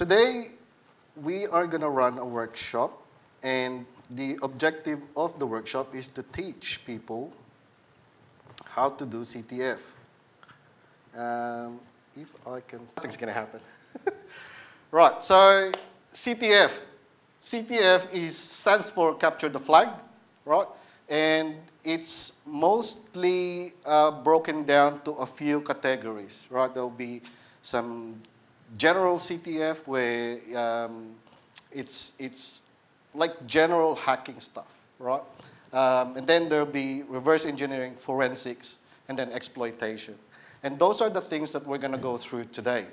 Today, we are going to run a workshop, and the objective of the workshop is to teach people how to do CTF. If I can, nothing's going to happen. Right, so CTF. CTF stands for Capture the Flag, right? And it's mostly broken down to a few categories, right? There'll be some general CTF where it's like general hacking stuff, right? And then there'll be reverse engineering, forensics, and then exploitation. And those are the things that we're going to go through today.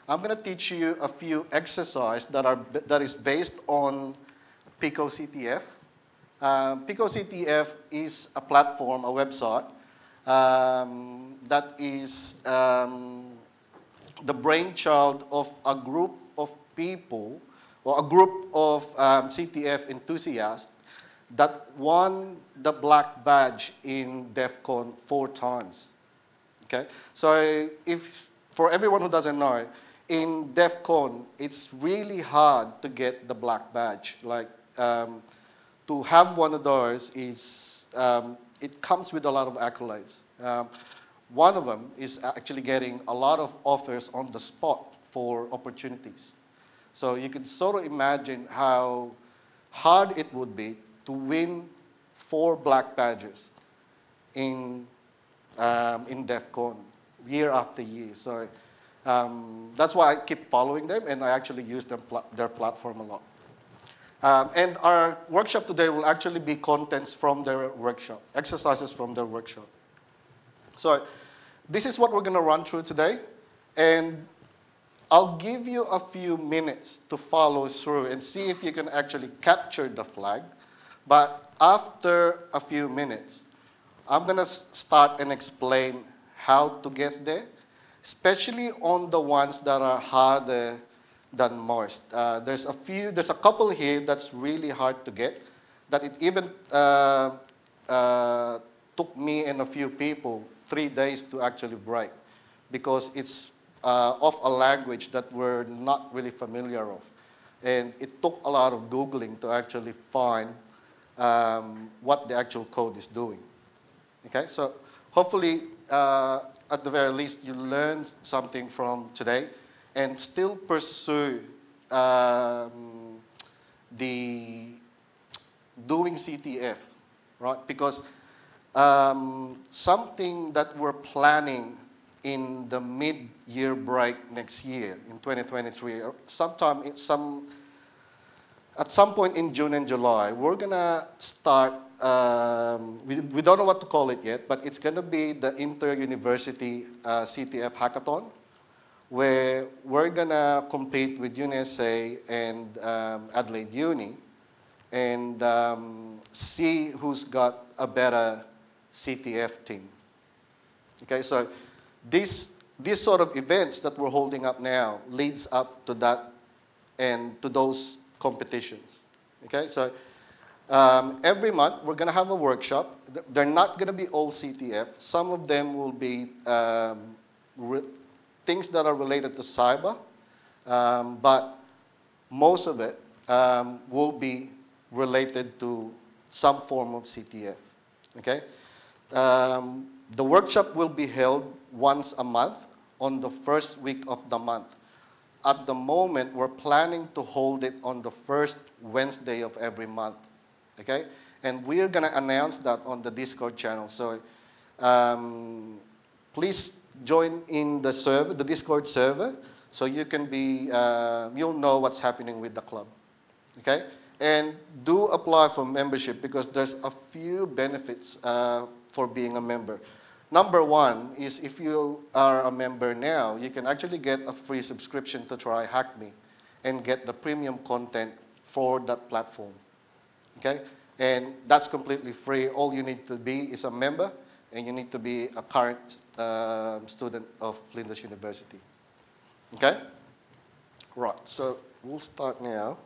I'm going to teach you a few exercises that is based on Pico CTF. Pico CTF is a platform, a website, that is the brainchild of a group of people, or a group of CTF enthusiasts that won the black badge in DEF CON 4 times. Okay? So for everyone who doesn't know, in DEF CON, it's really hard to get the black badge. Like, to have one of those is, it comes with a lot of accolades. One of them is actually getting a lot of offers on the spot for opportunities. So you can sort of imagine how hard it would be to win 4 black badges in DEF CON year after year. So that's why I keep following them, and I actually use their platform a lot. And our workshop today will actually be contents from their workshop, exercises from their workshop. So this is what we're going to run through today, and I'll give you a few minutes to follow through and see if you can actually capture the flag. But after a few minutes, I'm going to start and explain how to get there, especially on the ones that are harder than most. There's a couple here that's really hard to get, that it even took me and a few people 3 days to actually break, because it's of a language that we're not really familiar of. And it took a lot of Googling to actually find what the actual code is doing. Okay, so hopefully, at the very least, you learned something from today and still pursue the doing CTF, right? Because something that we're planning in the mid-year break next year, in 2023, or at some point in June and July, we're going to start, we don't know what to call it yet, but it's going to be the Inter-University CTF Hackathon, where we're going to compete with UNSA and Adelaide Uni, and see who's got a better CTF team. Okay, so these sort of events that we're holding up now leads up to that and to those competitions. Okay, so every month we're going to have a workshop. They're not going to be all CTF. Some of them will be things that are related to cyber, but most of it will be related to some form of CTF. Okay, the workshop will be held once a month on the first week of the month. At the moment, we're planning to hold it on the first Wednesday of every month. Okay, and we're going to announce that on the Discord channel. So please join in the server, the Discord server, so you can be, you'll know what's happening with the club. Okay, and do apply for membership, because there's a few benefits for being a member. Number one is, if you are a member now, you can actually get a free subscription to try HackMe and get the premium content for that platform. Okay, and that's completely free. All you need to be is a member, and you need to be a current student of Flinders University. Okay? Right, so we'll start now.